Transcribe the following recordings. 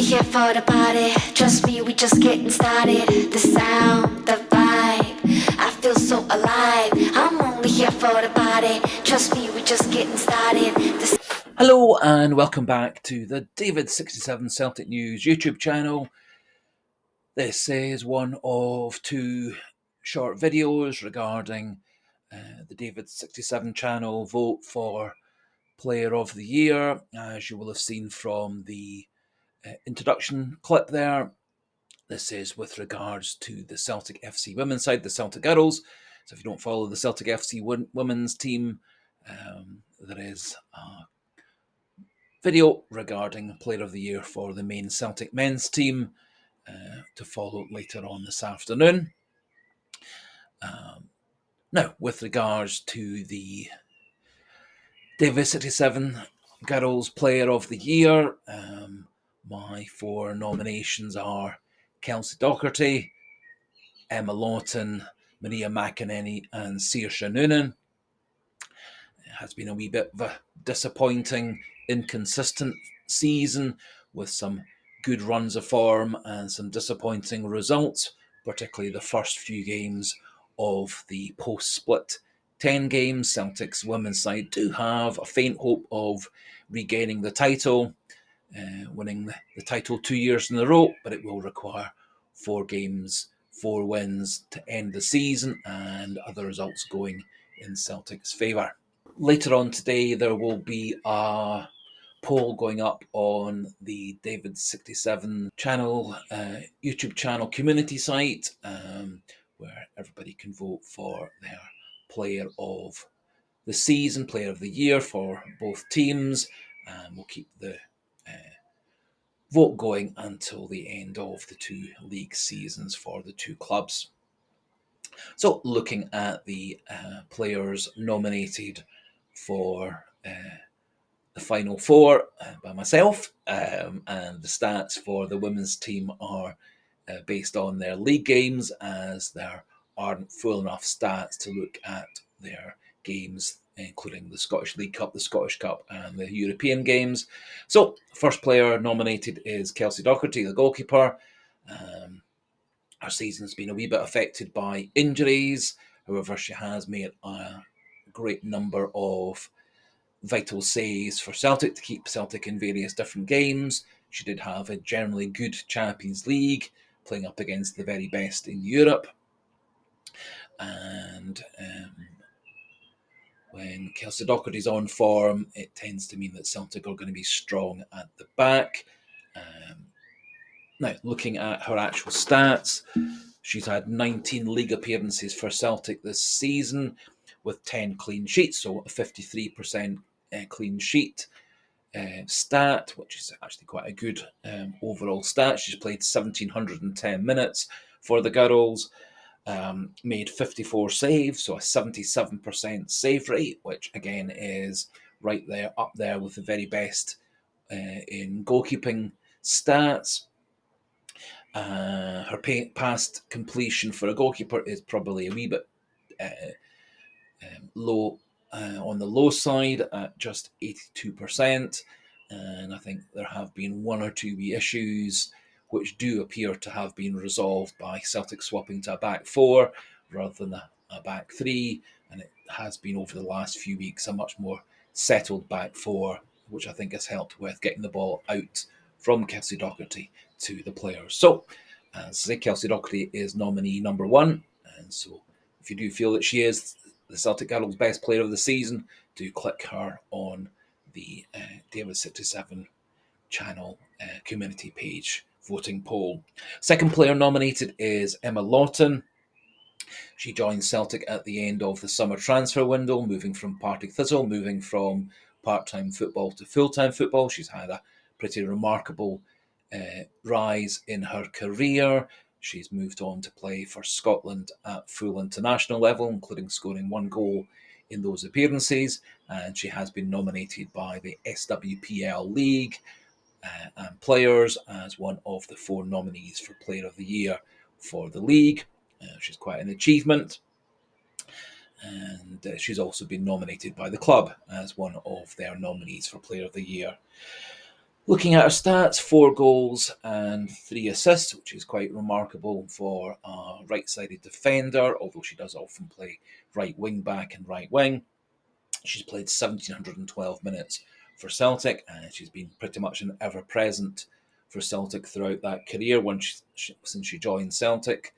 here for the party. Trust me, we just getting started. The sound, the vibe, I feel so alive. I'm only here for the party. Trust me, we just getting started. Hello and welcome back to the David67 Celtic News YouTube channel. This is one of two short videos regarding the David67 channel vote for Player of the Year. As you will have seen from the introduction clip there, this is with regards to the Celtic FC Women side, the Celtic GHIRLS. So if you don't follow the Celtic FC Women's team, there is a video regarding Player of the Year for the main Celtic men's team to follow later on this afternoon. Now, with regards to the David67 GHIRLS Player of the Year, my four nominations are Kelsey Daugherty, Emma Lawton, Maria McAneny and Saoirse Noonan. It has been a wee bit of a disappointing, inconsistent season with some good runs of form and some disappointing results, particularly the first few games of the post-split 10 games. Celtic's women's side do have a faint hope of regaining the title, winning the title 2 years in a row, but it will require 4 games, 4 wins to end the season and other results going in Celtic's favour. Later on today, there will be a poll going up on the David67 channel, YouTube channel community site, where everybody can vote for their player of the season, player of the year for both teams, and we'll keep the vote going until the end of the 2 league seasons for the 2 clubs. So looking at the players nominated for the final 4 by myself, and the stats for the women's team are based on their league games, as there aren't full enough stats to look at their games, including the Scottish League Cup, the Scottish Cup and the European games. So first player nominated is Kelsey Daugherty, the goalkeeper. Her season's been a wee bit affected by injuries. However, she has made a great number of vital saves for Celtic to keep Celtic in various different games. She did have a generally good Champions League, playing up against the very best in Europe. And when Kelsey Daugherty's on form, it tends to mean that Celtic are going to be strong at the back. Now, looking at her actual stats, she's had 19 league appearances for Celtic this season with 10 clean sheets, so a 53% clean sheet stat, which is actually quite a good overall stat. She's played 1,710 minutes for the girls, made 54 saves, so a 77% save rate, which again is right there, up there with the very best in goalkeeping stats. Her past completion for a goalkeeper is probably a wee bit low, on the low side at just 82%. And I think there have been 1 or 2 wee issues which do appear to have been resolved by Celtic swapping to a back 4 rather than a back 3. And it has been over the last few weeks a much more settled back 4, which I think has helped with getting the ball out from Kelsey Daugherty to the players. So, as I say, Kelsey Daugherty is nominee number 1. And so, if you do feel that she is the Celtic Girls' best player of the season, do click her on the David67 channel community page voting poll. Second player nominated is Emma Lawton. She joined Celtic at the end of the summer transfer window, moving from Partick Thistle, moving from part-time football to full-time football. She's had a pretty remarkable rise in her career. She's moved on to play for Scotland at full international level, including scoring 1 goal in those appearances, and she has been nominated by the SWPL League and players as one of the 4 nominees for Player of the Year for the league. Which is quite an achievement. And she's also been nominated by the club as one of their nominees for Player of the Year. Looking at her stats, 4 goals and 3 assists, which is quite remarkable for a right-sided defender, although she does often play right wing back and right wing. She's played 1,712 minutes for Celtic, and she's been pretty much an ever-present for Celtic throughout that career since she joined Celtic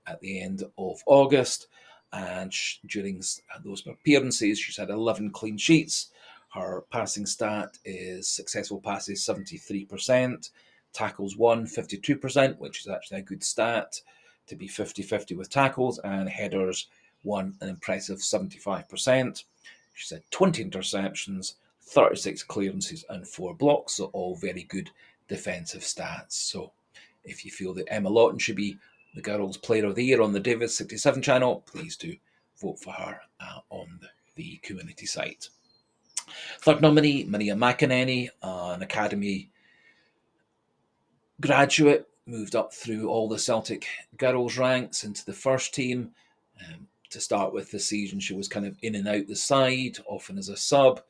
at the end of August. And during those appearances, she's had 11 clean sheets. Her passing stat is successful passes 73%, tackles won 52%, which is actually a good stat to be 50-50 with tackles, and headers won an impressive 75%. She's had 20 interceptions, 36 clearances, and 4 blocks, so all very good defensive stats. So if you feel that Emma Lawton should be the Girls Player of the Year on the David 67 channel, please do vote for her on the community site. Third nominee, Maria McAneny, an academy graduate, moved up through all the Celtic girls ranks into the first team. To start with this season, she was kind of in and out the side, often as a sub.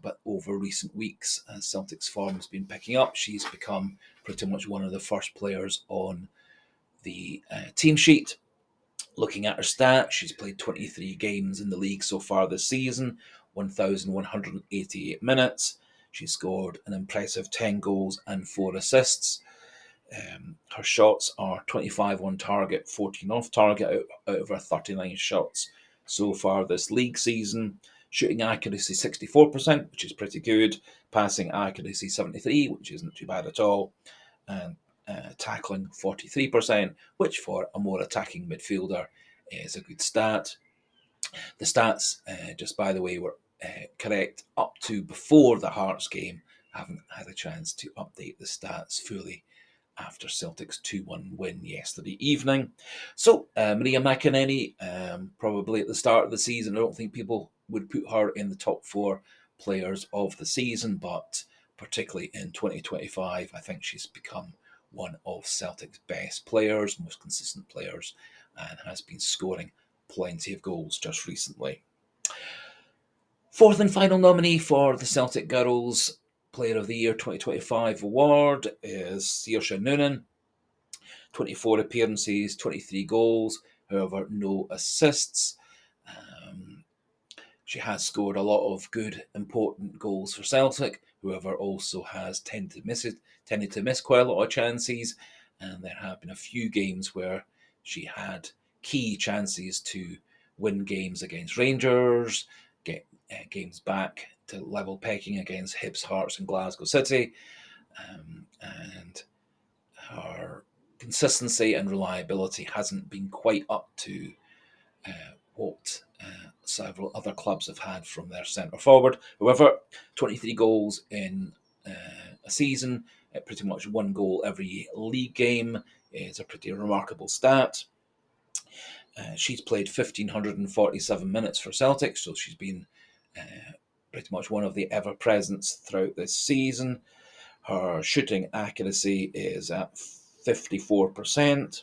But over recent weeks, as Celtic's form has been picking up, she's become pretty much one of the first players on the team sheet. Looking at her stats, she's played 23 games in the league so far this season, 1,188 minutes. She scored an impressive 10 goals and 4 assists. Her shots are 25 on target, 14 off target out of her 39 shots so far this league season. Shooting accuracy 64%, which is pretty good. Passing accuracy 73%, which isn't too bad at all. And tackling 43%, which for a more attacking midfielder is a good stat. The stats, just by the way, were correct up to before the Hearts game. Haven't had a chance to update the stats fully after Celtic's 2-1 win yesterday evening. So, Maria McAneny, probably at the start of the season, I don't think people would put her in the top 4 players of the season, but particularly in 2025, I think she's become one of Celtic's best players, most consistent players, and has been scoring plenty of goals just recently. Fourth and final nominee for the Celtic Girls Player of the Year 2025 award is Saoirse Noonan. 24 appearances, 23 goals, however, no assists. She has scored a lot of good, important goals for Celtic, however, also has tended to miss quite a lot of chances, and there have been a few games where she had key chances to win games against Rangers, get games back to level pecking against Hibs, Hearts, and Glasgow City, and her consistency and reliability hasn't been quite up to what several other clubs have had from their centre forward. However, 23 goals in a season, pretty much 1 goal every league game, is a pretty remarkable stat. She's played 1,547 minutes for Celtic, so she's been pretty much one of the ever-presents throughout this season. Her shooting accuracy is at 54%,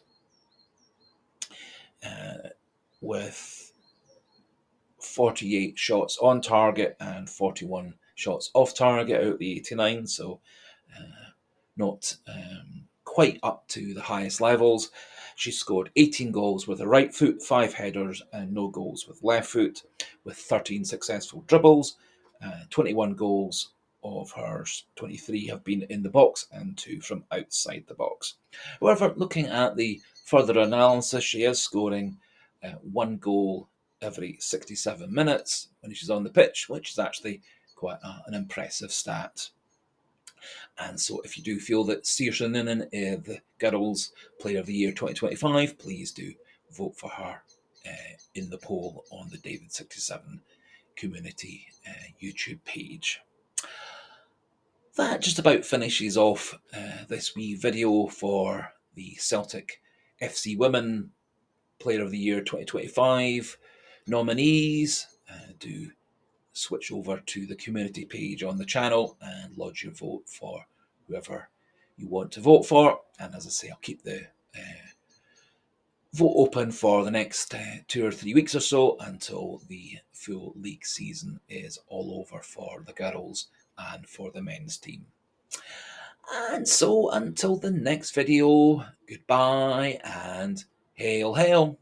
with 48 shots on target and 41 shots off target out of the 89, so not quite up to the highest levels. She scored 18 goals with her right foot, 5 headers, and no goals with left foot, with 13 successful dribbles. 21 goals of hers, 23 have been in the box and 2 from outside the box. However, looking at the further analysis, she is scoring 1 goal every 67 minutes when she's on the pitch, which is actually quite an impressive stat. And so if you do feel that Saoirse Noonan is the Girls Player of the Year 2025, please do vote for her in the poll on the David 67 community YouTube page. That just about finishes off this wee video for the Celtic FC Women Player of the Year 2025 nominees. Do switch over to the community page on the channel and lodge your vote for whoever you want to vote for. And as I say, I'll keep the vote open for the next 2 or 3 weeks or so until the full league season is all over for the girls and for the men's team. And so until the next video, goodbye and hail hail.